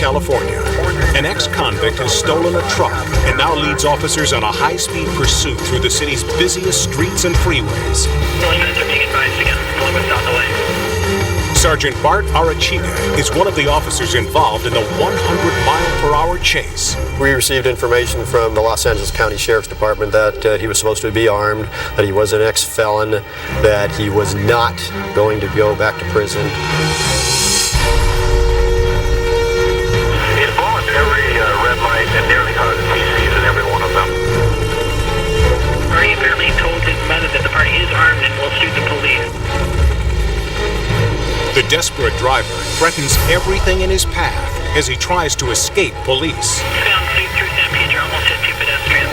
California. An ex-convict has stolen a truck and now leads officers on a high-speed pursuit through the city's busiest streets and freeways. Sergeant Bart Arachita is one of the officers involved in the 100-mile-per-hour chase. We received information from the Los Angeles County Sheriff's Department that he was supposed to be armed, that he was an ex-felon, that he was not going to go back to prison. He's blown every red light and nearly caused PCs in every one of them. Bernie apparently told his mother that the party is armed and will shoot the police. The desperate driver threatens everything in his path as he tries to escape police. Found suit through San Pedro, almost hit two pedestrians.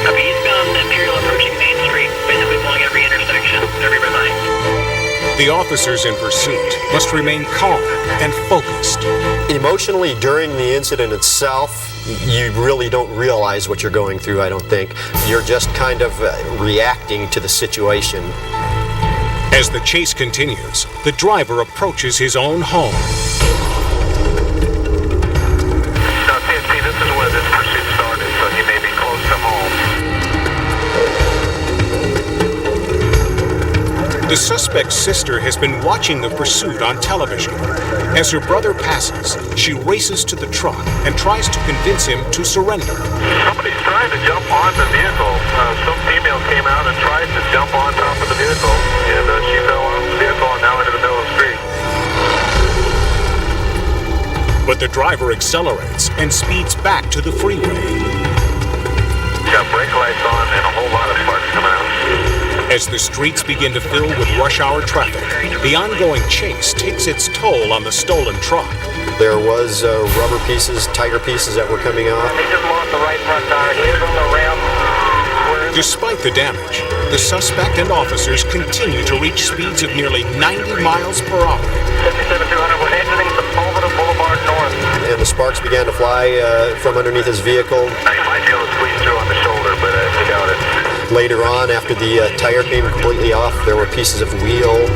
Copy eastbound Imperial approaching Main Street, basically blowing every intersection, every red light. The officers in pursuit must remain calm and focused. Emotionally, during the incident itself, you really don't realize what you're going through, I don't think. You're just kind of reacting to the situation. As the chase continues, the driver approaches his own home. Now, CNC, this is where this pursuit started, so he may be close to home. The suspect's sister has been watching the pursuit on television. As her brother passes, she races to the truck and tries to convince him to surrender. Somebody's trying to jump on the vehicle. Some female came out and tried to jump on top of the vehicle, and she fell off the vehicle and now into the middle of the street. But the driver accelerates and speeds back to the freeway. Got brake lights on and a whole lot of sparks coming out. As the streets begin to fill with rush hour traffic, the ongoing chase takes its toll on the stolen truck. There was rubber pieces, tire pieces that were coming off. They just lost the right front tire. He is on the ramp. Despite the damage, the suspect and officers continue to reach speeds of nearly 90 miles per hour. 57-200, we're exiting Sepulveda Boulevard North. And the sparks began to fly from underneath his vehicle. Now, you might be able to squeeze through on the shoulder, but I doubt it. Later on, after the tire came completely off, there were pieces of wheel.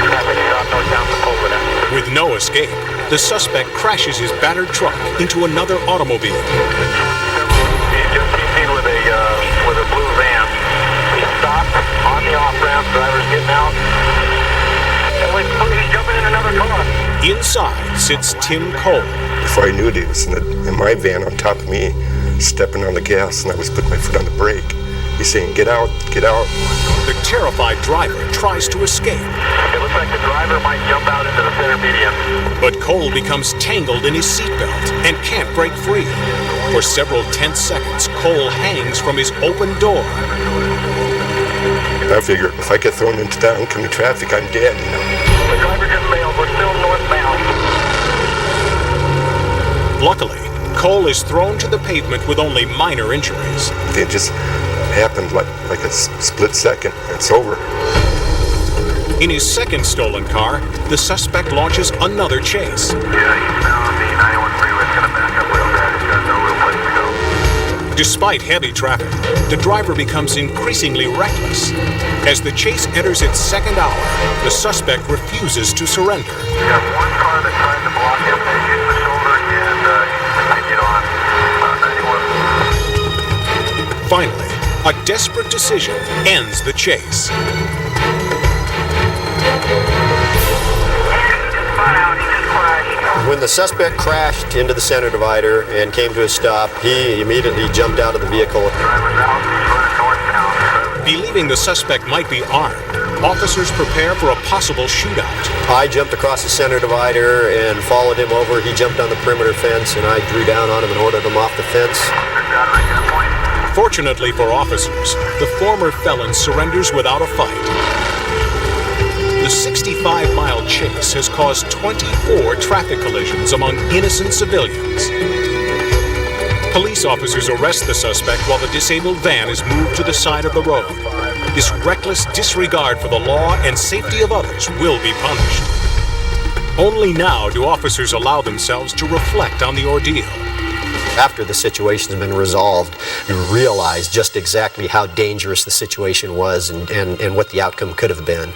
Traffic stop northbound Sepulveda. With no escape, the suspect crashes his battered truck into another automobile. He's just seen with a blue van. He stopped on the off-ramp, driver's getting out. And he's jumping in another car. Inside sits Tim Cole. Before I knew it, he was in my van on top of me, stepping on the gas, and I was putting my foot on the brake. He's saying, "Get out, get out." The terrified driver tries to escape. It looks like the driver might jump out into the center median. But Cole becomes tangled in his seatbelt and can't break free. For several tense seconds, Cole hangs from his open door. I figured if I get thrown into that oncoming traffic, I'm dead, you know. The driver just failed. We're still northbound. Luckily, Cole is thrown to the pavement with only minor injuries. It just happened like a split second. It's over. In his second stolen car, the suspect launches another chase. Yeah, he's now on the 91 freeway. It's going to back up real bad. He's got no real place to go. Despite heavy traffic, the driver becomes increasingly reckless. As the chase enters its second hour, the suspect refuses to surrender. We got one car that tried to block him. They hit the shoulder and he continued on 91. Finally, a desperate decision ends the chase. When the suspect crashed into the center divider and came to a stop, he immediately jumped out of the vehicle. Driver's out. He's running northbound. Believing the suspect might be armed, officers prepare for a possible shootout. I jumped across the center divider and followed him over. He jumped on the perimeter fence, and I drew down on him and ordered him off the fence. Fortunately for officers, the former felon surrenders without a fight. The 65-mile chase has caused 24 traffic collisions among innocent civilians. Police officers arrest the suspect while the disabled van is moved to the side of the road. This reckless disregard for the law and safety of others will be punished. Only now do officers allow themselves to reflect on the ordeal. After the situation has been resolved, you realize just exactly how dangerous the situation was and what the outcome could have been.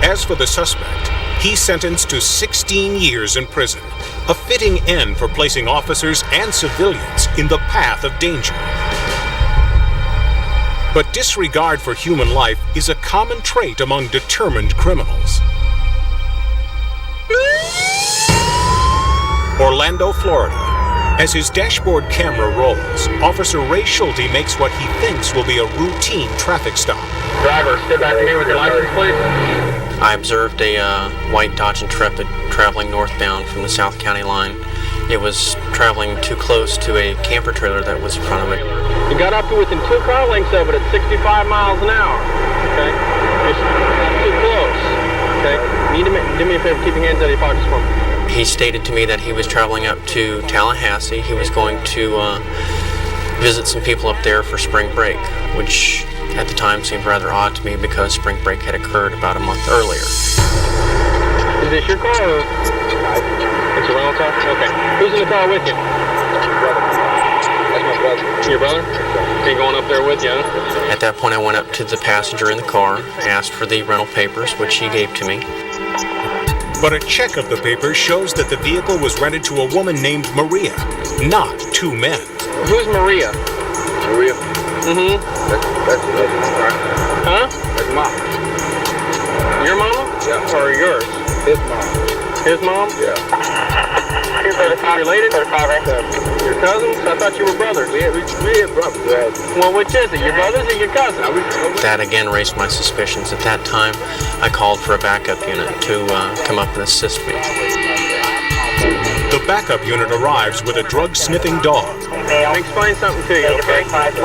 As for the suspect, he's sentenced to 16 years in prison, a fitting end for placing officers and civilians in the path of danger. But disregard for human life is a common trait among determined criminals. Orlando, Florida. As his dashboard camera rolls, Officer Ray Schulte makes what he thinks will be a routine traffic stop. Driver, step back to me with your license, please. I observed a white Dodge Intrepid traveling northbound from the South County line. It was traveling too close to a camper trailer that was in front of it. You got up to within 2 car lengths of it at 65 miles an hour. Okay? Just too close. Okay? Do me a favor, keep your hands out of your pockets for me. He stated to me that he was traveling up to Tallahassee. He was going to visit some people up there for spring break, which at the time seemed rather odd to me because spring break had occurred about a month earlier. Is this your car or? It's a rental car? Okay. Who's in the car with you? That's my brother. Your brother? He going up there with you, huh? At that point, I went up to the passenger in the car, asked for the rental papers, which he gave to me. But a check of the papers shows that the vehicle was rented to a woman named Maria, not 2 men. Who's Maria? Maria? Mm-hmm. That's another one, right? Huh? That's mom. Your mama? Yeah. Or yours? His mom. His mom? Yeah. Related? Your cousins? I thought you were brothers. We had brothers. Yeah. Well, which is it? Your brothers or your cousins? That again raised my suspicions. At that time, I called for a backup unit to come up and assist me. The backup unit arrives with a drug-sniffing dog. Let me explain something to you, okay? It's a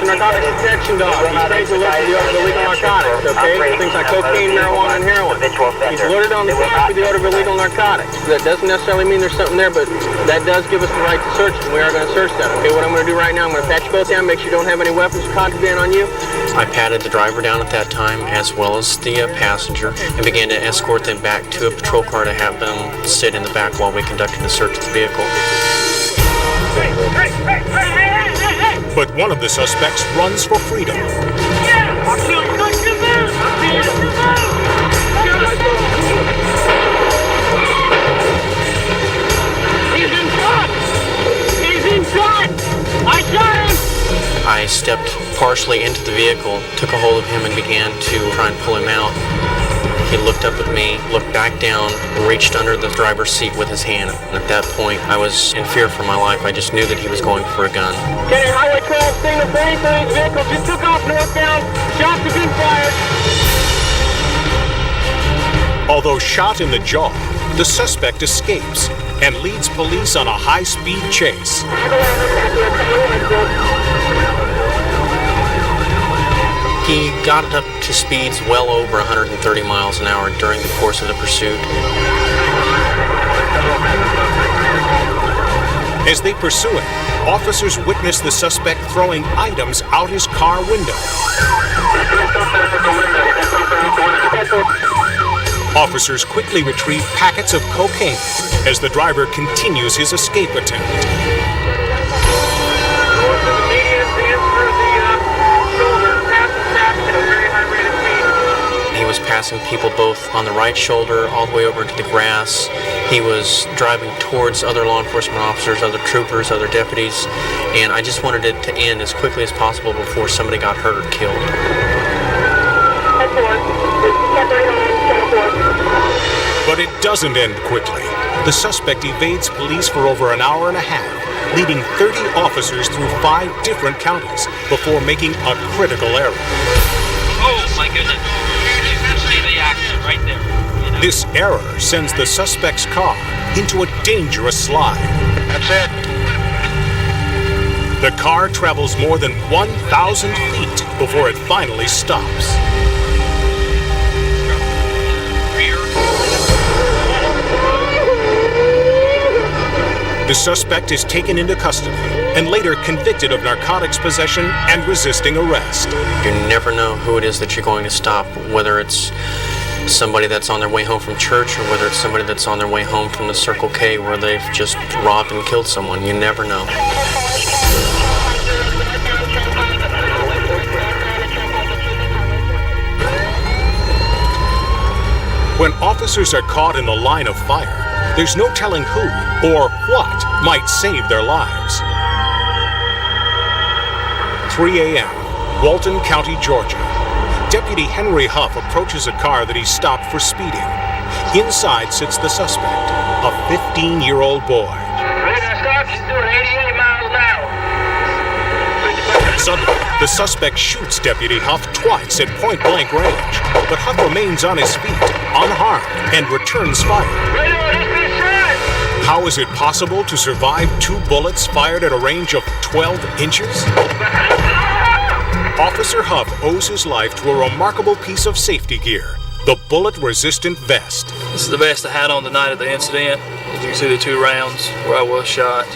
narcotics detection dog. He's trained to look for the odor of illegal narcotics, okay? Things like cocaine, marijuana, and heroin. He's alerted on the spot for the odor of illegal narcotics. That doesn't necessarily mean there's something there, but that does give us the right to search it, and we are going to search that, okay? What I'm going to do right now, I'm going to pat you both down, make sure you don't have any weapons or contraband on you. I patted the driver down at that time, as well as the passenger, and began to escort them back to a patrol car to have them sit in the back while we conducted the search of the vehicle. But one of the suspects runs for freedom. He's in front! He's in front! I shot him! I stepped partially into the vehicle, took a hold of him, and began to try and pull him out. He looked up at me, looked back down, and reached under the driver's seat with his hand. And at that point, I was in fear for my life. I just knew that he was going for a gun. Kenny, Highway 12 signal for any of these vehicles just took off northbound. Shots have been fired. Although shot in the jaw, the suspect escapes and leads police on a high-speed chase. He got it up to speeds well over 130 miles an hour during the course of the pursuit. As they pursue him, officers witness the suspect throwing items out his car window. Officers quickly retrieve packets of cocaine as the driver continues his escape attempt. He was passing people both on the right shoulder all the way over into the grass. He was driving towards other law enforcement officers, other troopers, other deputies, and I just wanted it to end as quickly as possible before somebody got hurt or killed. But it doesn't end quickly. The suspect evades police for over an hour and a half, leading 30 officers through 5 different counties before making a critical error. Oh my goodness. See the accident right there. This error sends the suspect's car into a dangerous slide. That's it. The car travels more than 1,000 feet before it finally stops. The suspect is taken into custody and later convicted of narcotics possession and resisting arrest. You never know who it is that you're going to stop, whether it's somebody that's on their way home from church or whether it's somebody that's on their way home from the Circle K where they've just robbed and killed someone. You never know. When officers are caught in the line of fire, there's no telling who or what might save their lives. 3 a.m., Walton County, Georgia. Deputy Henry Huff approaches a car that he stopped for speeding. Inside sits the suspect, a 15-year-old boy. She's doing 88 miles an hour. Suddenly, the suspect shoots Deputy Huff twice at point-blank range, but Huff remains on his feet, unharmed, and returns fire. How is it possible to survive 2 bullets fired at a range of 12 inches? Officer Huff owes his life to a remarkable piece of safety gear, the bullet-resistant vest. This is the vest I had on the night of the incident. As you can see, the 2 rounds where I was shot.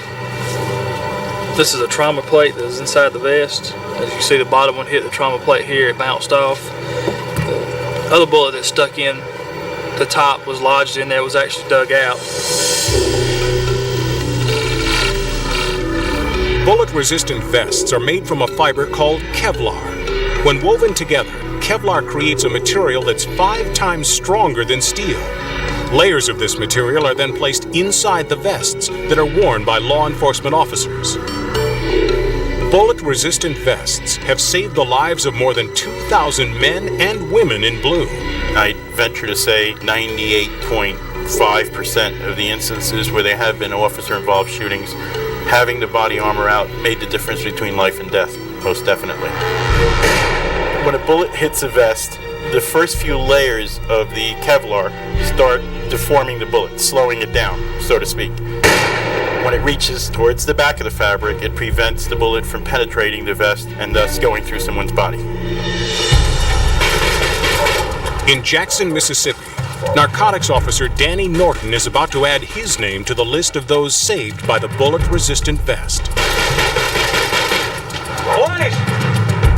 This is a trauma plate that is inside the vest. As you can see, the bottom one hit the trauma plate here, it bounced off. The other bullet that stuck in the top was lodged in there, was actually dug out. Bullet-resistant vests are made from a fiber called Kevlar. When woven together, Kevlar creates a material that's 5 times stronger than steel. Layers of this material are then placed inside the vests that are worn by law enforcement officers. Bullet-resistant vests have saved the lives of more than 2,000 men and women in blue. I venture to say 98.5% of the instances where there have been officer-involved shootings, having the body armor out made the difference between life and death, most definitely. When a bullet hits a vest, the first few layers of the Kevlar start deforming the bullet, slowing it down, so to speak. When it reaches towards the back of the fabric, it prevents the bullet from penetrating the vest and thus going through someone's body. In Jackson, Mississippi, narcotics officer Danny Norton is about to add his name to the list of those saved by the bullet-resistant vest. Boys!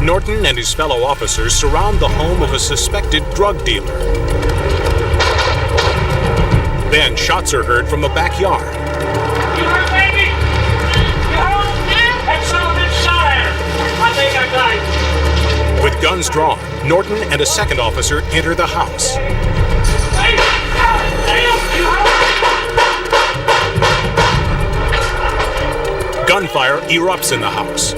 Norton and his fellow officers surround the home of a suspected drug dealer. Then shots are heard from the backyard. You heard, baby? You heard? That son of a bitch shot at her. I think I got it. With guns drawn, Norton and a second officer enter the house. Hey! Damn! You heard? Gunfire erupts in the house.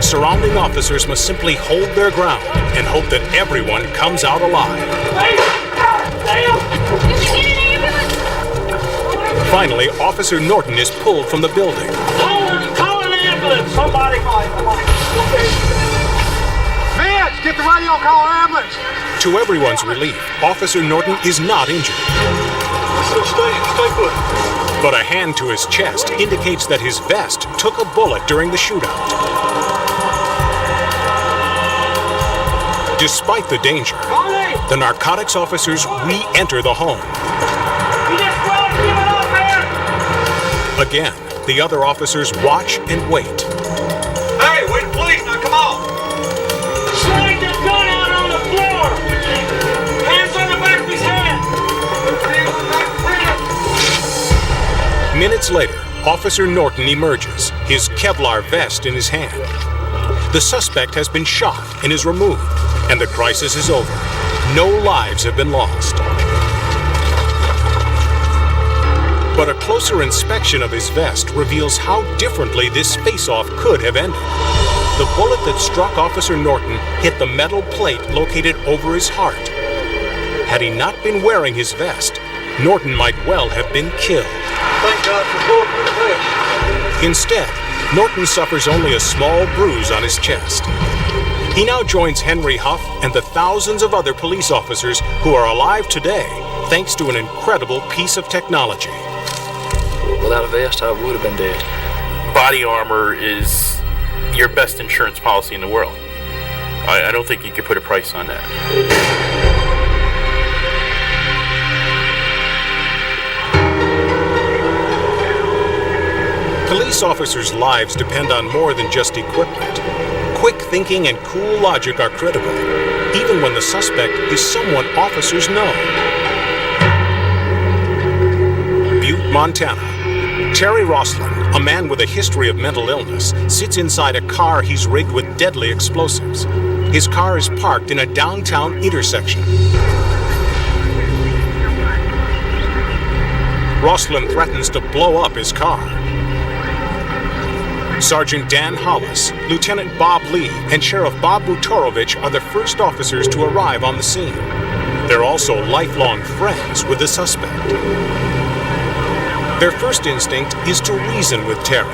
Surrounding officers must simply hold their ground and hope that everyone comes out alive. Hey! Damn! Finally, Officer Norton is pulled from the building. Call an ambulance! Somebody call it. Vince, get the radio, call an ambulance! To everyone's relief, Officer Norton is not injured. Stay put. But a hand to his chest indicates that his vest took a bullet during the shootout. Despite the danger, the narcotics officers re-enter the home. You just won't give it up, man! Again, the other officers watch and wait. Hey, we're the police, now come on! Slide the gun out on the floor! Hands on the back of his head! Minutes later, Officer Norton emerges, his Kevlar vest in his hand. The suspect has been shot and is removed, and the crisis is over. No lives have been lost. But a closer inspection of his vest reveals how differently this face-off could have ended. The bullet that struck Officer Norton hit the metal plate located over his heart. Had he not been wearing his vest, Norton might well have been killed. Thank God for bulletproof vest. Instead, Norton suffers only a small bruise on his chest. He now joins Henry Huff and the thousands of other police officers who are alive today thanks to an incredible piece of technology. Without a vest, I would have been dead. Body armor is your best insurance policy in the world. I don't think you could put a price on that. Police officers' lives depend on more than just equipment. Quick thinking and cool logic are critical, even when the suspect is someone officers know. Butte, Montana. Terry Rossland, a man with a history of mental illness, sits inside a car he's rigged with deadly explosives. His car is parked in a downtown intersection. Rossland threatens to blow up his car. Sergeant Dan Hollis, Lieutenant Bob Lee, and Sheriff Bob Butorovich are the first officers to arrive on the scene. They're also lifelong friends with the suspect. Their first instinct is to reason with Terry.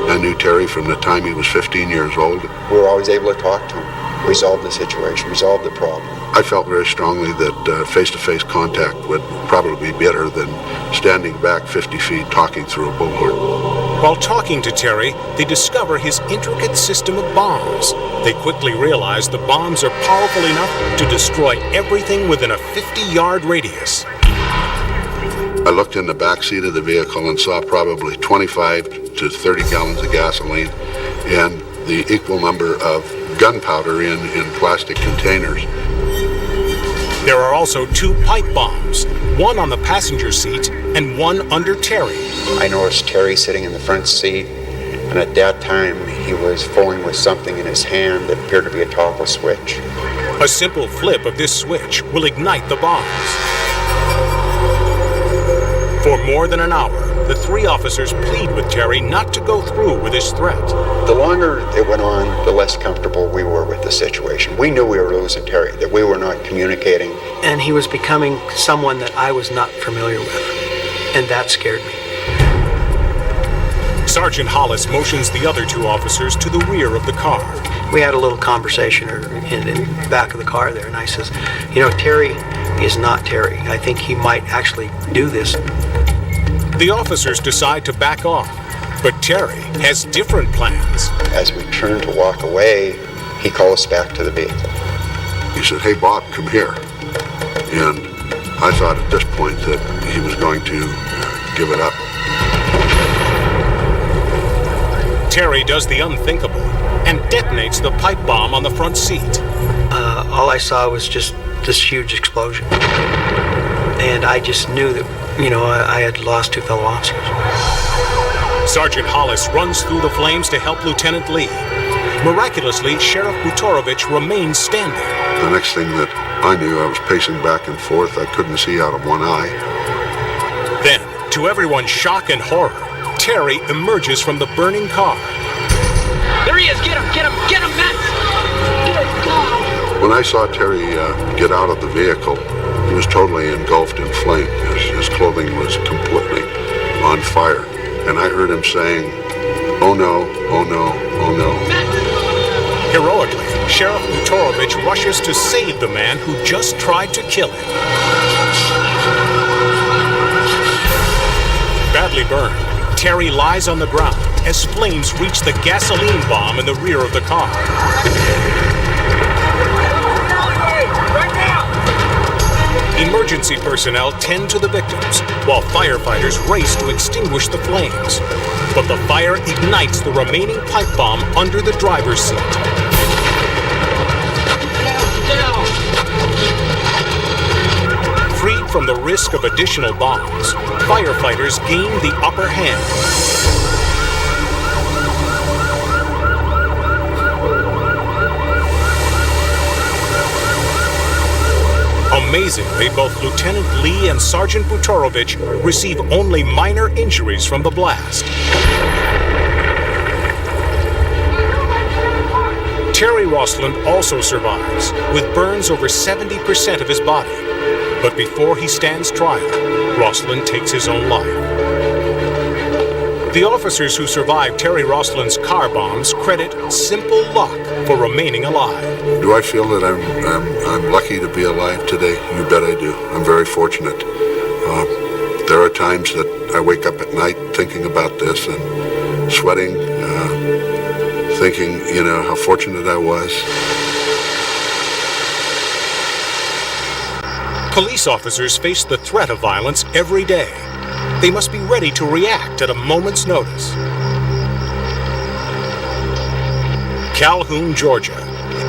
I knew Terry from the time he was 15 years old. We were always able to talk to him, resolve the situation, resolve the problem. I felt very strongly that face-to-face contact would probably be better than standing back 50 feet talking through a bullhorn. While talking to Terry, they discover his intricate system of bombs. They quickly realize the bombs are powerful enough to destroy everything within a 50-yard radius. I looked in the back seat of the vehicle and saw probably 25 to 30 gallons of gasoline and the equal number of gunpowder in plastic containers. There are also 2 pipe bombs, one on the passenger seat and one under Terry. I noticed Terry sitting in the front seat, and at that time he was fooling with something in his hand that appeared to be a toggle switch. A simple flip of this switch will ignite the bombs. For more than an hour, the 3 officers plead with Terry not to go through with his threat. The longer it went on, the less comfortable we were with the situation. We knew we were losing Terry, that we were not communicating. And he was becoming someone that I was not familiar with, and that scared me. Sergeant Hollis motions the other 2 officers to the rear of the car. We had a little conversation in the back of the car there, and I says, you know, Terry is not Terry. I think he might actually do this. The officers decide to back off, but Terry has different plans. As we turned to walk away, he called us back to the vehicle. He said, "Hey, Bob, come here." And I thought at this point that he was going to give it up. Terry does the unthinkable and detonates the pipe bomb on the front seat. All I saw was just this huge explosion. And I just knew that, you know, I had lost 2 fellow officers. Sergeant Hollis runs through the flames to help Lieutenant Lee. Miraculously, Sheriff Butorovich remains standing. The next thing that I knew, I was pacing back and forth. I couldn't see out of one eye. Then, to everyone's shock and horror, Terry emerges from the burning car. There he is! Get him! Get him! Get him, Matt! Good God! When I saw Terry get out of the vehicle, he was totally engulfed in flame. His clothing was completely on fire. And I heard him saying, "Oh no, oh no, oh no." Heroically, Sheriff Butorovich rushes to save the man who just tried to kill him. Badly burned, Terry lies on the ground as flames reach the gasoline bomb in the rear of the car. Emergency personnel tend to the victims, while firefighters race to extinguish the flames. But the fire ignites the remaining pipe bomb under the driver's seat. Freed from the risk of additional bombs, firefighters gain the upper hand. Amazingly, both Lieutenant Lee and Sergeant Butorovich receive only minor injuries from the blast. Terry Rossland also survives, with burns over 70% of his body. But before he stands trial, Rossland takes his own life. The officers who survived Terry Rossland's car bombs credit simple luck for remaining alive. Do I feel that I'm lucky to be alive today? You bet I do. I'm very fortunate. There are times that I wake up at night thinking about this and sweating, thinking, you know, how fortunate I was. Police officers face the threat of violence every day. They must be ready to react at a moment's notice. Calhoun, Georgia.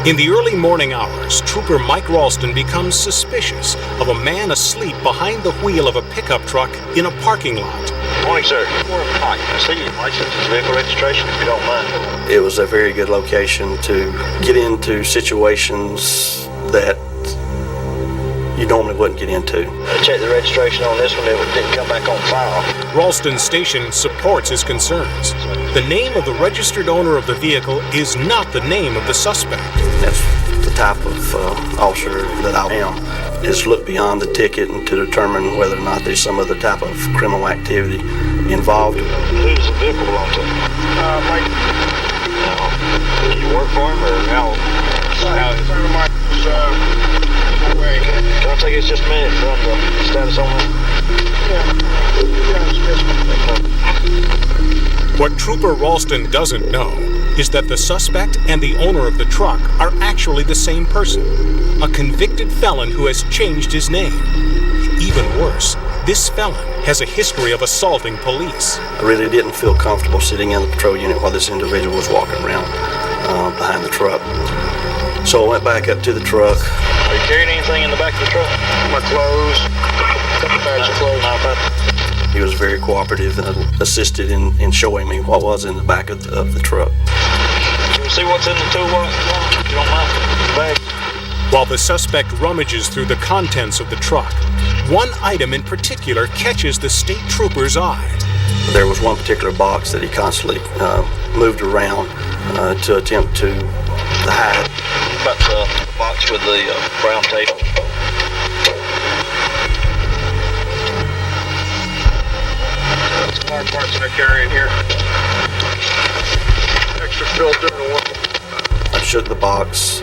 In the early morning hours, Trooper Mike Ralston becomes suspicious of a man asleep behind the wheel of a pickup truck in a parking lot. Morning, sir. 4 o'clock. I see your license and vehicle registration, if you don't mind. It was a very good location to get into situations that you normally wouldn't get into. I checked the registration on this one, it didn't come back on file. Ralston's station supports his concerns. The name of the registered owner of the vehicle is not the name of the suspect. That's the type of officer that I am, is look beyond the ticket and to determine whether or not there's some other type of criminal activity involved. Who does the vehicle belong to? Mike. No. Do you work for him or how? Can I take it just a minute from the status on that? What Trooper Ralston doesn't know is that the suspect and the owner of the truck are actually the same person, a convicted felon who has changed his name. Even worse, this felon has a history of assaulting police. I really didn't feel comfortable sitting in the patrol unit while this individual was walking around behind the truck. So I went back up to the truck. Are you carrying anything in the back of the truck? My clothes, a couple bags of clothes. He was very cooperative and assisted in showing me what was in the back of the truck. Can you see what's in the toolbox? You don't mind the bag? While the suspect rummages through the contents of the truck, one item in particular catches the state trooper's eye. There was one particular box that he constantly moved around to attempt to hide. About the box with the brown tape. Smart parts that I carry in here. Extra filter and one. I shook the box,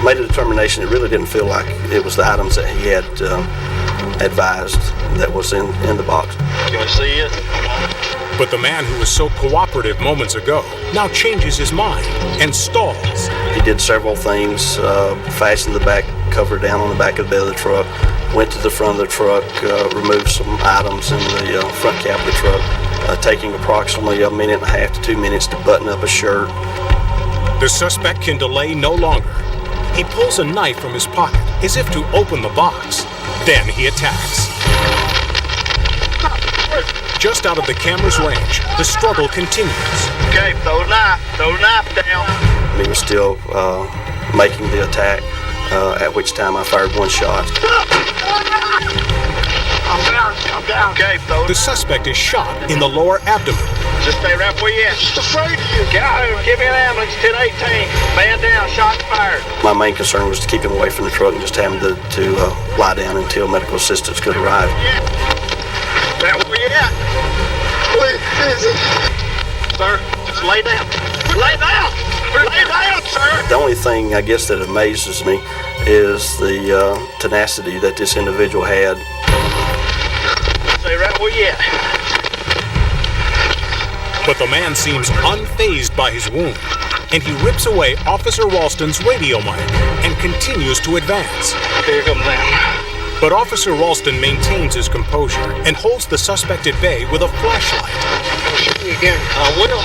made a determination. It really didn't feel like it was the items that he had advised that was in the box. Can we see it? But the man who was so cooperative moments ago now changes his mind and stalls. He did several things, fastened the back cover down on the back of the bed of the truck, went to the front of the truck, removed some items in the front cab of the truck, taking approximately a minute and a half to 2 minutes to button up a shirt. The suspect can delay no longer. He pulls a knife from his pocket as if to open the box. Then he attacks. Just out of the camera's range, the struggle continues. Okay, throw the knife down. He was still making the attack, at which time I fired one shot. I'm down. Okay, throw. The suspect is shot in the lower abdomen. Just stay right where you at. Just afraid of you. Get out of here. Give me an ambulance. 1018. Man down. Shot fired. My main concern was to keep him away from the truck and just have him to lie down until medical assistance could arrive. Right where you at? Where is it? Sir, just lay down. Lay down. Lay down, sir. The only thing I guess that amazes me is the tenacity that this individual had. Stay right where you at. But the man seems unfazed by his wound, and he rips away Officer Ralston's radio mic and continues to advance. Here comes them. But Officer Ralston maintains his composure and holds the suspect at bay with a flashlight. I'll shoot you again. I will.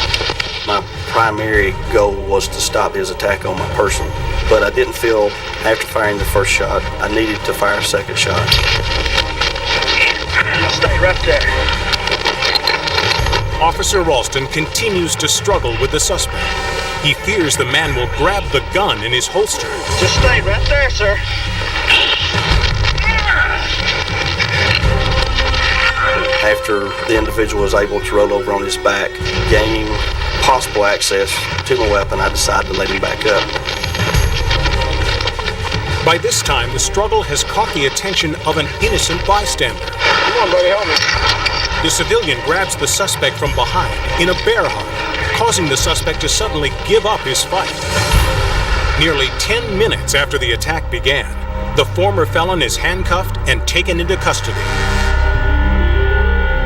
My primary goal was to stop his attack on my person, but I didn't feel, after firing the first shot, I needed to fire a second shot. Stay right there. Officer Ralston continues to struggle with the suspect. He fears the man will grab the gun in his holster. Just stay right there, sir. After the individual was able to roll over on his back, gaining possible access to my weapon, I decided to let him back up. By this time, the struggle has caught the attention of an innocent bystander. Come on, buddy, help me. The civilian grabs the suspect from behind in a bear hug, causing the suspect to suddenly give up his fight. Nearly 10 minutes after the attack began, the former felon is handcuffed and taken into custody.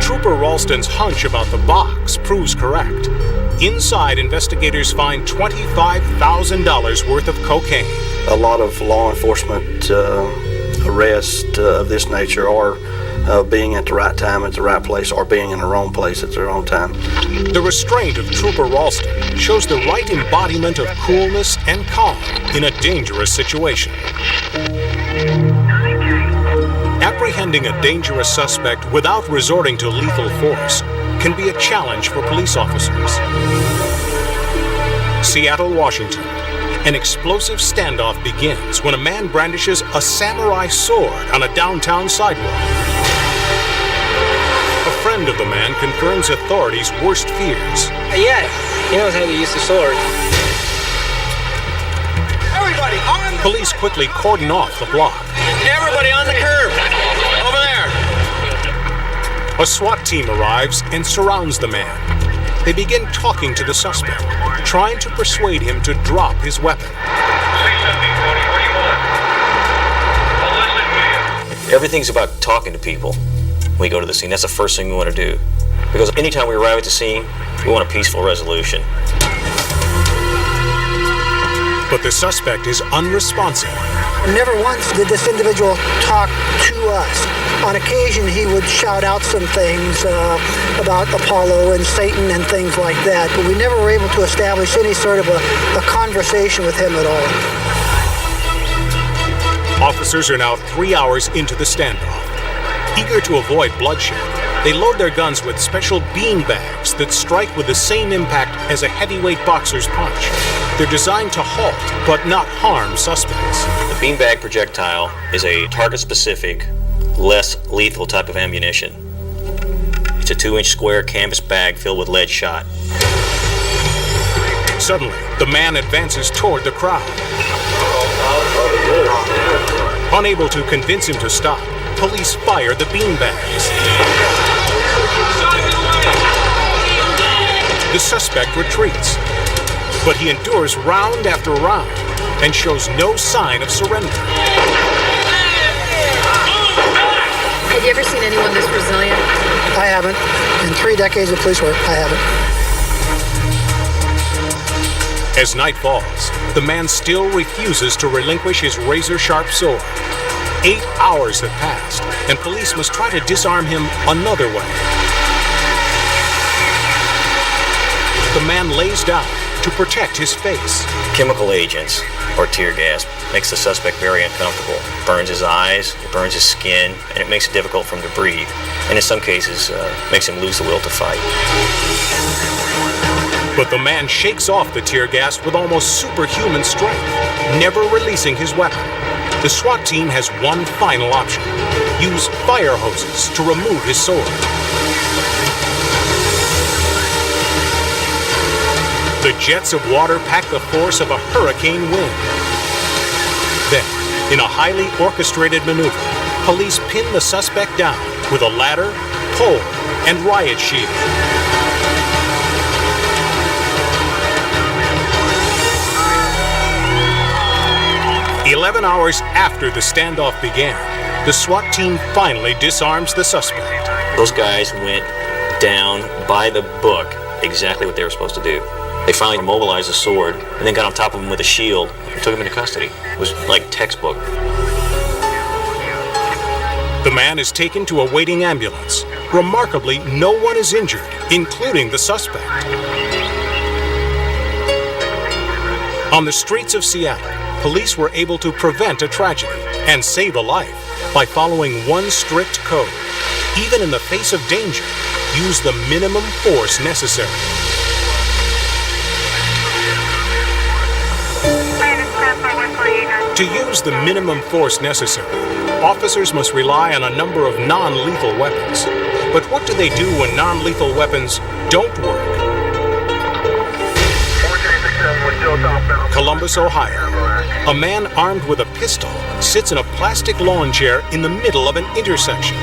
Trooper Ralston's hunch about the box proves correct. Inside, investigators find $25,000 worth of cocaine. A lot of law enforcement arrests of this nature are being at the right time at the right place or being in the wrong place at the wrong time. The restraint of Trooper Ralston shows the right embodiment of coolness and calm in a dangerous situation. Apprehending a dangerous suspect without resorting to lethal force can be a challenge for police officers. Seattle, Washington. An explosive standoff begins when a man brandishes a samurai sword on a downtown sidewalk. A friend of the man confirms authorities' worst fears. Yeah, he knows how to use the sword. Everybody on! Police quickly cordon off the block. Everybody on the curb! Over there! A SWAT team arrives and surrounds the man. They begin talking to the suspect, trying to persuade him to drop his weapon. Everything's about talking to people when we go to the scene. That's the first thing we want to do. Because anytime we arrive at the scene, we want a peaceful resolution. But the suspect is unresponsive. Never once did this individual talk to us. On occasion, he would shout out some things about Apollo and Satan and things like that, but we never were able to establish any sort of a conversation with him at all. Officers are now 3 hours into the standoff. Eager to avoid bloodshed, they load their guns with special bean bags that strike with the same impact as a heavyweight boxer's punch. They're designed to halt, but not harm suspects. The beanbag projectile is a target-specific, less lethal type of ammunition. It's a 2-inch square canvas bag filled with lead shot. Suddenly, the man advances toward the crowd. Unable to convince him to stop, police fire the beanbags. The suspect retreats, but he endures round after round and shows no sign of surrender. Have you ever seen anyone this resilient? I haven't. In 3 decades of police work, I haven't. As night falls, the man still refuses to relinquish his razor-sharp sword. 8 hours have passed, and police must try to disarm him another way. The man lays down to protect his face. Chemical agents, or tear gas, makes the suspect very uncomfortable. It burns his eyes, it burns his skin, and it makes it difficult for him to breathe. And in some cases, makes him lose the will to fight. But the man shakes off the tear gas with almost superhuman strength, never releasing his weapon. The SWAT team has one final option: use fire hoses to remove his sword. The jets of water pack the force of a hurricane wind. Then, in a highly orchestrated maneuver, police pin the suspect down with a ladder, pole, and riot shield. 11 hours after the standoff began, the SWAT team finally disarms the suspect. Those guys went down by the book exactly what they were supposed to do. They finally immobilized the sword and then got on top of him with a shield and took him into custody. It was like textbook. The man is taken to a waiting ambulance. Remarkably, no one is injured, including the suspect. On the streets of Seattle, police were able to prevent a tragedy and save a life by following one strict code. Even in the face of danger, use the minimum force necessary. To use the minimum force necessary, officers must rely on a number of non-lethal weapons. But what do they do when non-lethal weapons don't work? Columbus, Ohio. A man armed with a pistol sits in a plastic lawn chair in the middle of an intersection.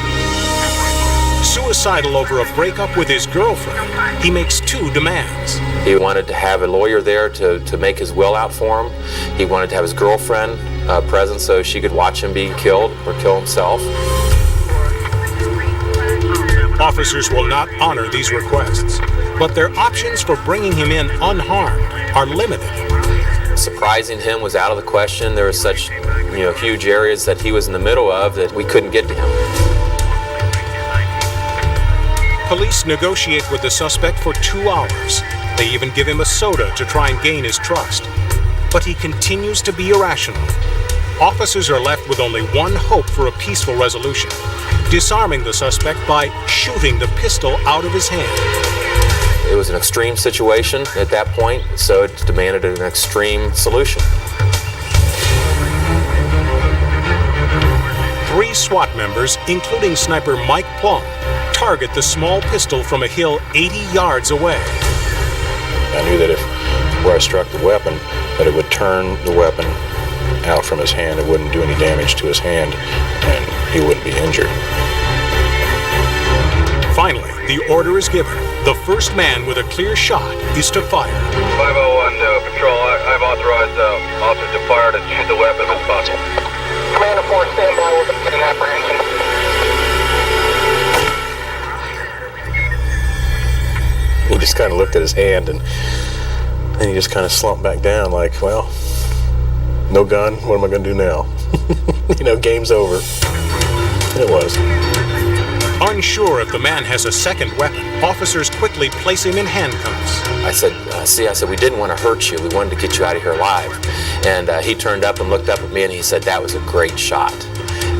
Suicidal over a breakup with his girlfriend, he makes 2 demands. He wanted to have a lawyer there to make his will out for him. He wanted to have his girlfriend present so she could watch him be killed or kill himself. Officers will not honor these requests, but their options for bringing him in unharmed are limited. Surprising him was out of the question. There were such huge areas that he was in the middle of that we couldn't get to him. Police negotiate with the suspect for 2 hours. They even give him a soda to try and gain his trust. But he continues to be irrational. Officers are left with only one hope for a peaceful resolution: disarming the suspect by shooting the pistol out of his hand. It was an extreme situation at that point, so it demanded an extreme solution. 3 SWAT members, including sniper Mike Plum, target the small pistol from a hill 80 yards away. I knew that if where I struck the weapon, that it would turn the weapon out from his hand. It wouldn't do any damage to his hand, and he wouldn't be injured. Finally, the order is given. The first man with a clear shot is to fire. 501 Patrol, I've authorized officers to fire to shoot the weapon if possible. Commander 4, stand by with an apprehension. He just kind of looked at his hand, and then he just kind of slumped back down like, well, no gun, what am I going to do now? Game's over. And it was. Unsure if the man has a second weapon, officers quickly place him in handcuffs. I said, we didn't want to hurt you. We wanted to get you out of here alive. And he turned up and looked up at me, and he said, that was a great shot.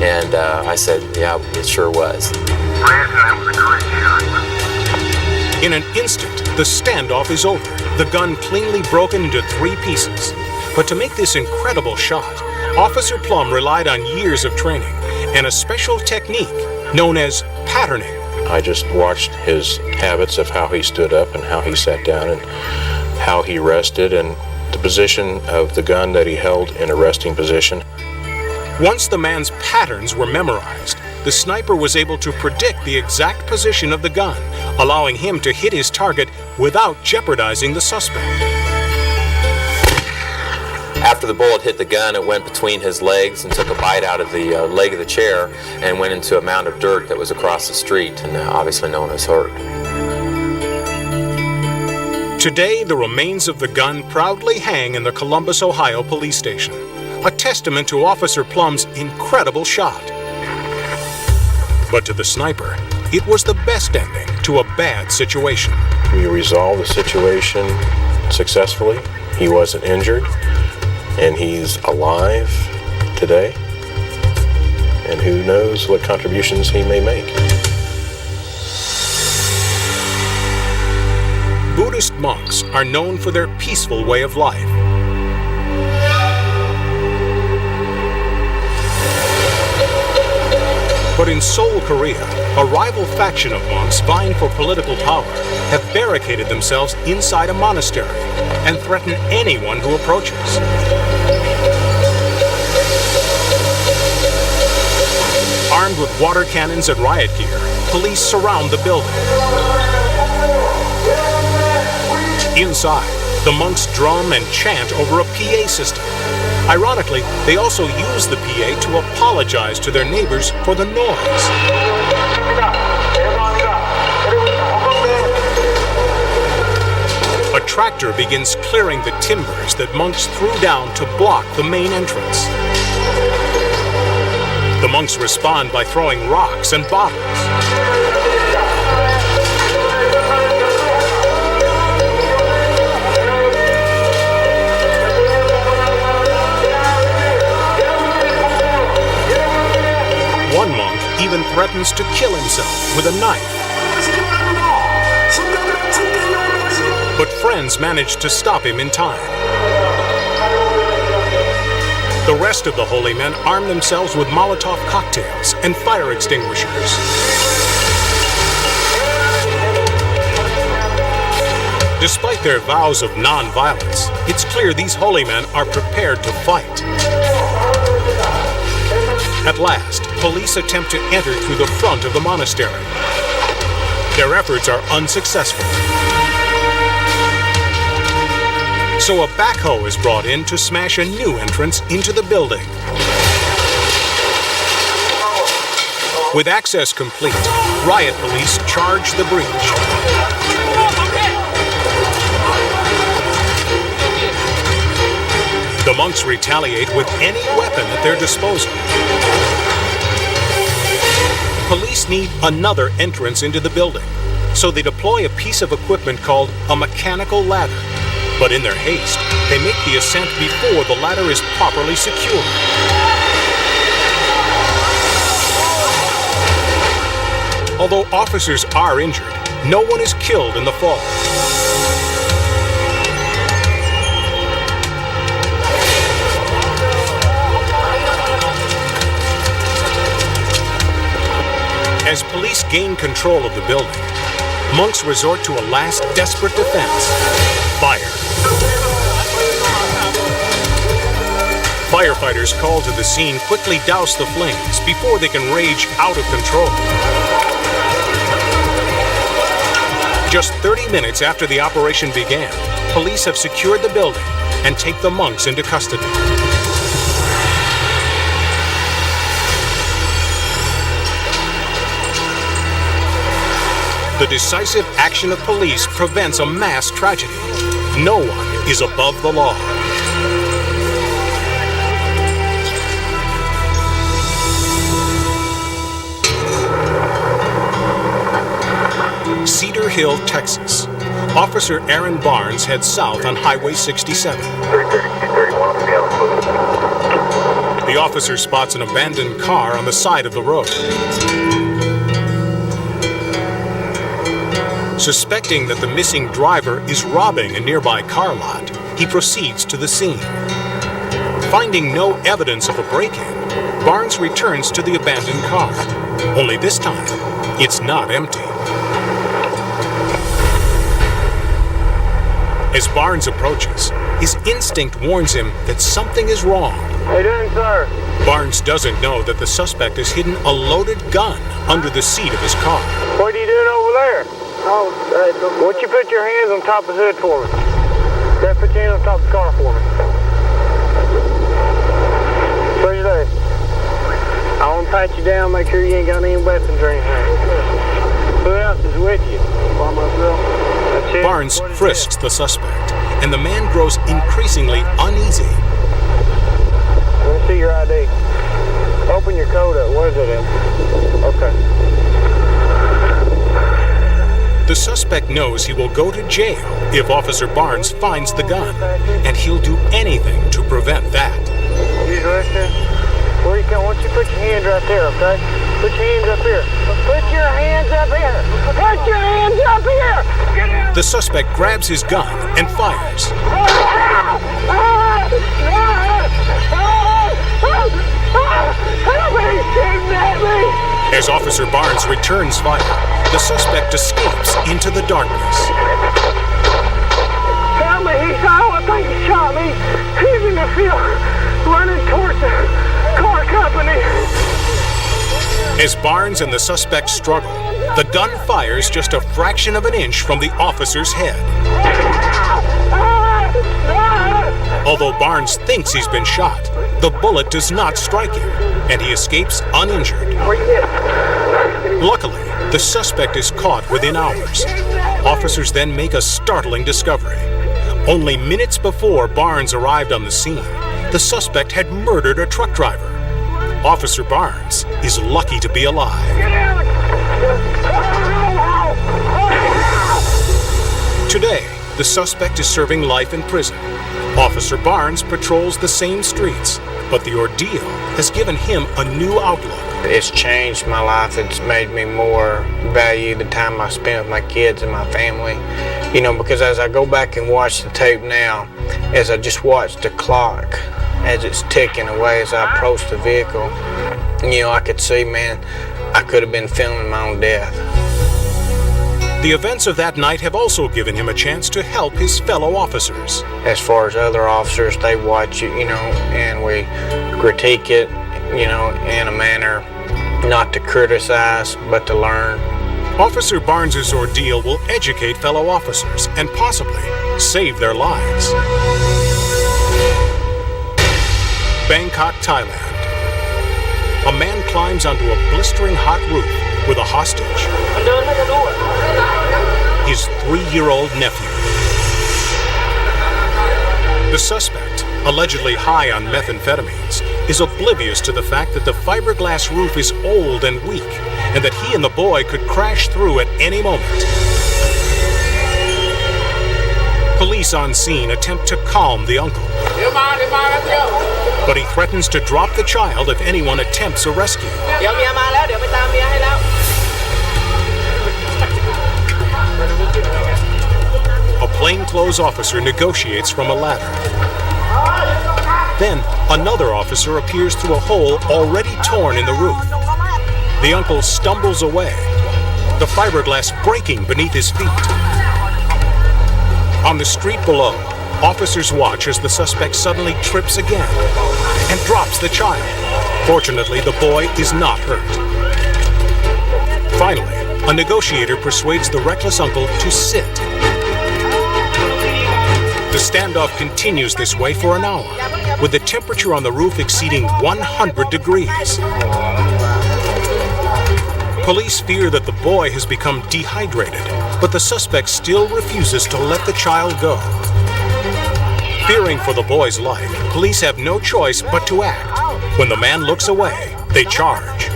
And I said, yeah, it sure was. In an instant, the standoff is over, the gun cleanly broken into 3 pieces. But to make this incredible shot, Officer Plum relied on years of training and a special technique known as patterning. I just watched his habits of how he stood up and how he sat down and how he rested and the position of the gun that he held in a resting position. Once the man's patterns were memorized, the sniper was able to predict the exact position of the gun, allowing him to hit his target without jeopardizing the suspect. After the bullet hit the gun, it went between his legs and took a bite out of the leg of the chair and went into a mound of dirt that was across the street, and obviously no one was hurt. Today, the remains of the gun proudly hang in the Columbus, Ohio police station, a testament to Officer Plum's incredible shot. But to the sniper, it was the best ending to a bad situation. We resolved the situation successfully. He wasn't injured, and he's alive today. And who knows what contributions he may make. Buddhist monks are known for their peaceful way of life. But in Seoul, Korea, a rival faction of monks vying for political power have barricaded themselves inside a monastery and threaten anyone who approaches. Armed with water cannons and riot gear, police surround the building. Inside, the monks drum and chant over a PA system. Ironically, they also use the PA to apologize to their neighbors for the noise. A tractor begins clearing the timbers that monks threw down to block the main entrance. The monks respond by throwing rocks and bottles. One monk even threatens to kill himself with a knife. But friends manage to stop him in time. The rest of the holy men arm themselves with Molotov cocktails and fire extinguishers. Despite their vows of non-violence, it's clear these holy men are prepared to fight. At last, police attempt to enter through the front of the monastery. Their efforts are unsuccessful. So a backhoe is brought in to smash a new entrance into the building. With access complete, riot police charge the breach. The monks retaliate with any weapon at their disposal. Police need another entrance into the building. so they deploy a piece of equipment called a mechanical ladder. But in their haste, they make the ascent before the ladder is properly secured. Although officers are injured, no one is killed in the fall. As police gain control of the building, monks resort to a last desperate defense: fire. Firefighters called to the scene quickly douse the flames before they can rage out of control. Just 30 minutes after the operation began, police have secured the building and take the monks into custody. The decisive action of police prevents a mass tragedy. No one is above the law. Cedar Hill, Texas. Officer Aaron Barnes heads south on Highway 67. The officer spots an abandoned car on the side of the road. Suspecting that the missing driver is robbing a nearby car lot, he proceeds to the scene. Finding no evidence of a break-in, Barnes returns to the abandoned car. Only this time, it's not empty. As Barnes approaches, his instinct warns him that something is wrong. How you doing, sir? Barnes doesn't know that the suspect has hidden a loaded gun under the seat of his car. What are you doing over there? Oh, why don't you put your hands on top of the hood for me? Okay, put your hands on top of the car for me. Raise your leg. I want to pat you down, make sure you ain't got any weapons or anything. Who else is with you? By myself. That's it. Barnes frisks the suspect, and the man grows increasingly uneasy. Let me see your ID. Open your coat up. Where's it in? Okay. The suspect knows he will go to jail if Officer Barnes finds the gun, and he'll do anything to prevent that. He's right there. Where you come? Why don't you put your hands right there, okay? Put your hands up here. Put your hands up here. Put your hands up here. The suspect grabs his gun and fires. As Officer Barnes returns fire, the suspect escapes into the darkness. Help me, I think he shot me. He's in the field, running towards the car company. As Barnes and the suspect struggle, the gun fires just a fraction of an inch from the officer's head. Although Barnes thinks he's been shot, the bullet does not strike him, and he escapes uninjured. Luckily, the suspect is caught within hours. Officers then make a startling discovery. Only minutes before Barnes arrived on the scene, the suspect had murdered a truck driver. Officer Barnes is lucky to be alive. Today, the suspect is serving life in prison. Officer Barnes patrols the same streets, but the ordeal has given him a new outlook. It's changed my life. It's made me more value the time I spent with my kids and my family. You know, because as I go back and watch the tape now, as I just watch the clock, as it's ticking away as I approach the vehicle, you know, I could see, man, I could have been filming my own death. The events of that night have also given him a chance to help his fellow officers. As far as other officers, they watch it, you know, and we critique it, you know, in a manner not to criticize, but to learn. Officer Barnes's ordeal will educate fellow officers and possibly save their lives. Bangkok, Thailand. A man climbs onto a blistering hot roof with a hostage. His 3-year-old nephew. The suspect, allegedly high on methamphetamines, is oblivious to the fact that the fiberglass roof is old and weak and that he and the boy could crash through at any moment. Police on scene attempt to calm the uncle, but he threatens to drop the child if anyone attempts a rescue. A plainclothes officer negotiates from a ladder. Then, another officer appears through a hole already torn in the roof. The uncle stumbles away, the fiberglass breaking beneath his feet. On the street below, officers watch as the suspect suddenly trips again and drops the child. Fortunately, the boy is not hurt. Finally, a negotiator persuades the reckless uncle to sit. The standoff continues this way for an hour, with the temperature on the roof exceeding 100 degrees. Police fear that the boy has become dehydrated, but the suspect still refuses to let the child go. Fearing for the boy's life, police have no choice but to act. When the man looks away, they charge.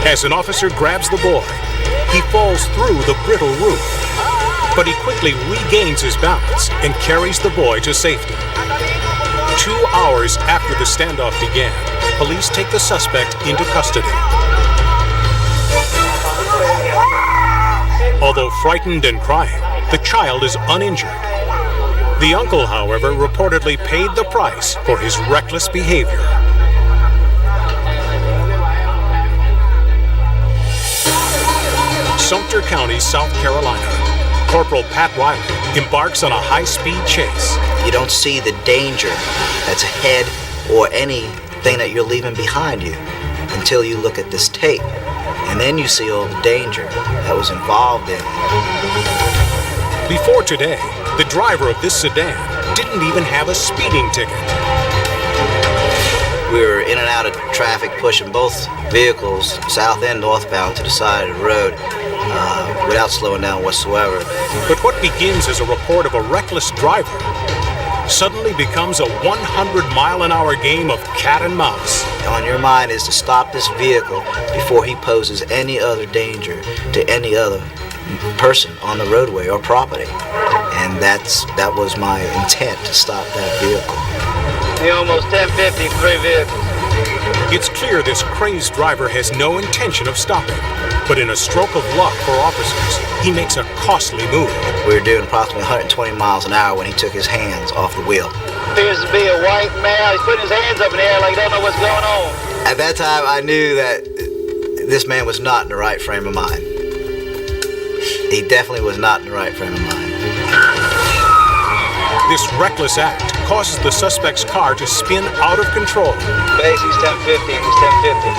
As an officer grabs the boy, he falls through the brittle roof, but he quickly regains his balance and carries the boy to safety. 2 hours after the standoff began, police take the suspect into custody. Although frightened and crying, the child is uninjured. The uncle, however, reportedly paid the price for his reckless behavior. Sumter County, South Carolina. Corporal Pat Wiley embarks on a high-speed chase. You don't see the danger that's ahead or anything that you're leaving behind you until you look at this tape. And then you see all the danger that was involved in it. Before today, the driver of this sedan didn't even have a speeding ticket. We were in and out of traffic, pushing both vehicles, south and northbound, to the side of the road without slowing down whatsoever. But what begins as a report of a reckless driver suddenly becomes a 100-mile-an-hour game of cat and mouse. On your mind is to stop this vehicle before he poses any other danger to any other person on the roadway or property. And that was my intent, to stop that vehicle. He almost 1050, 3 vehicles. It's clear this crazed driver has no intention of stopping, but in a stroke of luck for officers, he makes a costly move. We were doing approximately 120 miles an hour when he took his hands off the wheel. Appears to be a white male. He's putting his hands up in the air like he don't know what's going on. At that time, I knew that this man was not in the right frame of mind. He definitely was not in the right frame of mind. This reckless act causes the suspect's car to spin out of control. Base, he's 1050, he's 1050.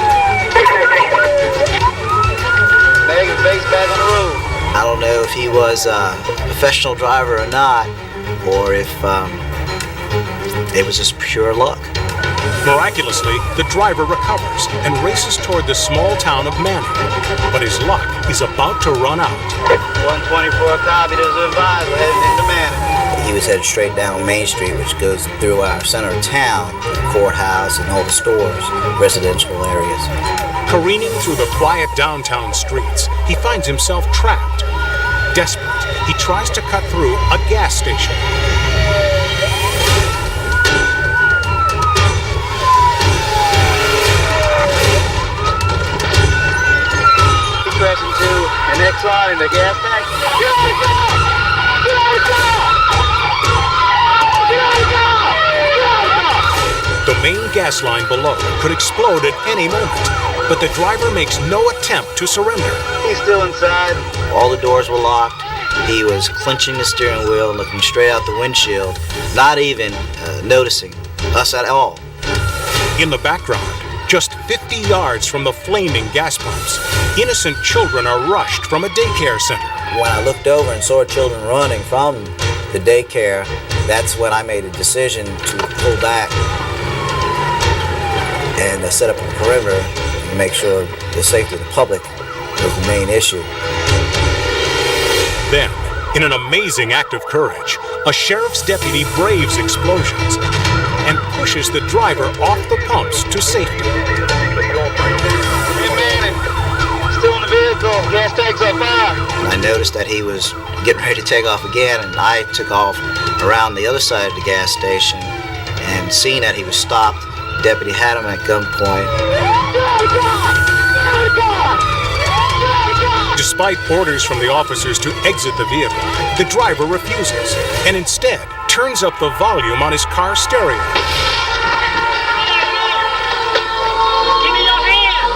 Negative, base back on the road. I don't know if he was a professional driver or not, or if it was just pure luck. Miraculously, the driver recovers and races toward the small town of Manning, but his luck is about to run out. 124 copy, there's an advisor heading into Manning. He was headed straight down Main Street, which goes through our center of town, the courthouse and all the stores, residential areas. Careening through the quiet downtown streets, he finds himself trapped. Desperate, he tries to cut through a gas station. He's crashing to the next line in the gas tank. Get out of the car! Get out of the car! The main gas line below could explode at any moment, but the driver makes no attempt to surrender. He's still inside. All the doors were locked. He was clenching the steering wheel and looking straight out the windshield, not even noticing us at all. In the background, just 50 yards from the flaming gas pumps, innocent children are rushed from a daycare center. When I looked over and saw children running from the daycare, that's when I made a decision to pull back and set up a perimeter to make sure the safety of the public was the main issue. Then, in an amazing act of courage, a sheriff's deputy braves explosions and pushes the driver off the pumps to safety. Hey, Manning. Still in the vehicle. Gas tank's on fire. I noticed that he was getting ready to take off again, and I took off around the other side of the gas station, and seeing that he was stopped, the deputy had him at gunpoint. Despite orders from the officers to exit the vehicle, the driver refuses and instead turns up the volume on his car stereo. Give me your hand!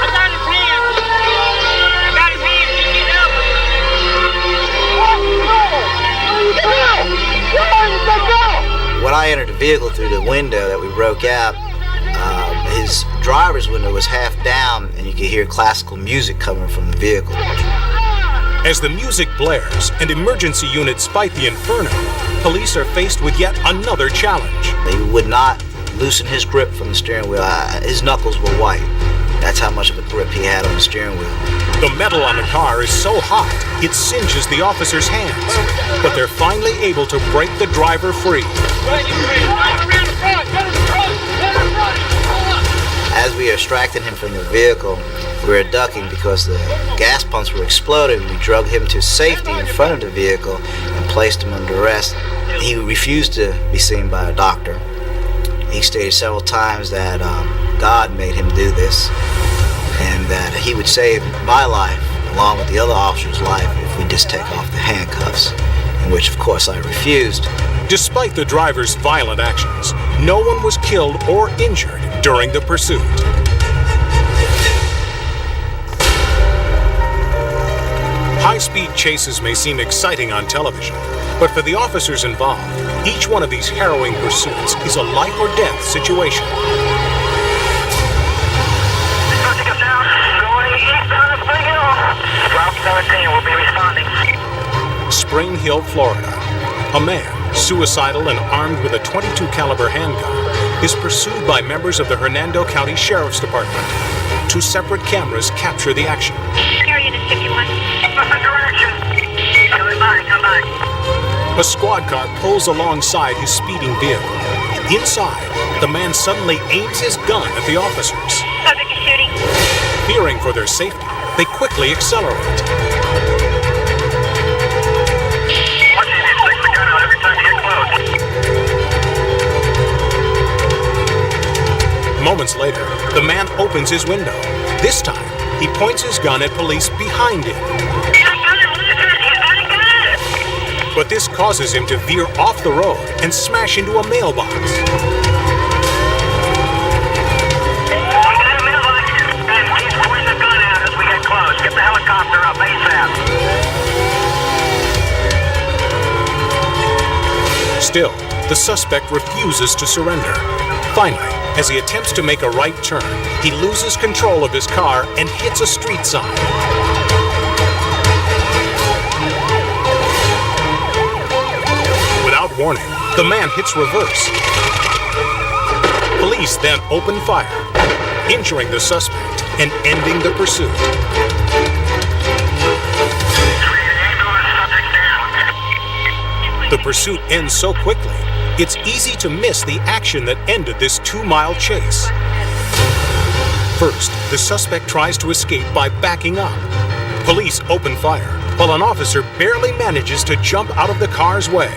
I got his hand! I got his hand! Can you get up? When I entered the vehicle through the window that we broke out, his driver's window was half down, and you could hear classical music coming from the vehicle. As the music blares and emergency units fight the inferno, police are faced with yet another challenge. He would not loosen his grip from the steering wheel. His knuckles were white. That's how much of a grip he had on the steering wheel. The metal on the car is so hot, it singes the officers' hands, but they're finally able to break the driver free. As we extracted him from the vehicle, we were ducking because the gas pumps were exploded. We drug him to safety in front of the vehicle and placed him under arrest. He refused to be seen by a doctor. He stated several times that God made him do this and that he would save my life along with the other officer's life if we just take off the handcuffs, in which of course I refused. Despite the driver's violent actions, no one was killed or injured during the pursuit. High-speed chases may seem exciting on television, but for the officers involved, each one of these harrowing pursuits is a life-or-death situation. Spring Hill, Florida. A man, suicidal and armed with a .22 caliber handgun, is pursued by members of the Hernando County Sheriff's Department. Two separate cameras capture the action. Area to 51. Direction. Come by. A squad car pulls alongside his speeding vehicle. Inside, the man suddenly aims his gun at the officers. Subject is shooting. Fearing for their safety, they quickly accelerate. Moments later, the man opens his window. This time, he points his gun at police behind him. But this causes him to veer off the road and smash into a mailbox. He's pointing the gun at us. We get close. Get the helicopter up ASAP. Still, the suspect refuses to surrender. Finally, as he attempts to make a right turn, he loses control of his car and hits a street sign. Without warning, the man hits reverse. Police then open fire, injuring the suspect and ending the pursuit. The pursuit ends so quickly, it's easy to miss the action that ended this 2-mile chase. First, the suspect tries to escape by backing up. Police open fire, while an officer barely manages to jump out of the car's way.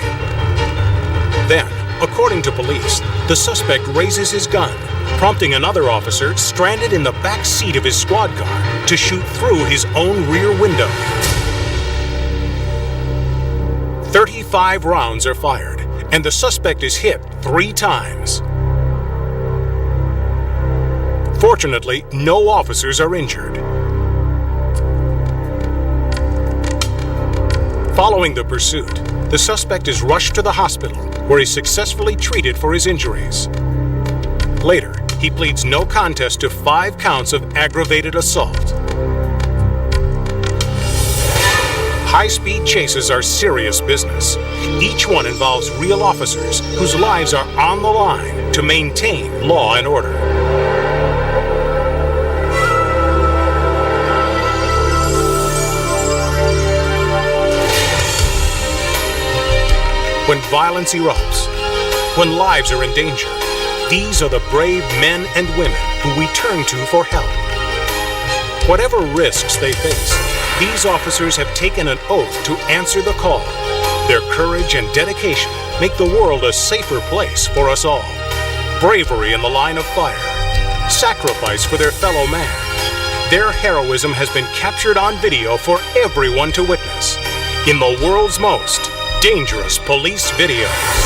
Then, according to police, the suspect raises his gun, prompting another officer stranded in the back seat of his squad car to shoot through his own rear window. 35 rounds are fired, and the suspect is hit 3 times. Fortunately, no officers are injured. Following the pursuit, the suspect is rushed to the hospital, where he's successfully treated for his injuries. Later, he pleads no contest to 5 counts of aggravated assault. High-speed chases are serious business. Each one involves real officers whose lives are on the line to maintain law and order. When violence violence erupts, when lives are in danger, these are the brave men and women who we turn to for help. Whatever risks they face, these officers have taken an oath to answer the call. Their courage and dedication make the world a safer place for us all. Bravery in the line of fire, sacrifice for their fellow man. Their heroism has been captured on video for everyone to witness in the world's most dangerous police videos.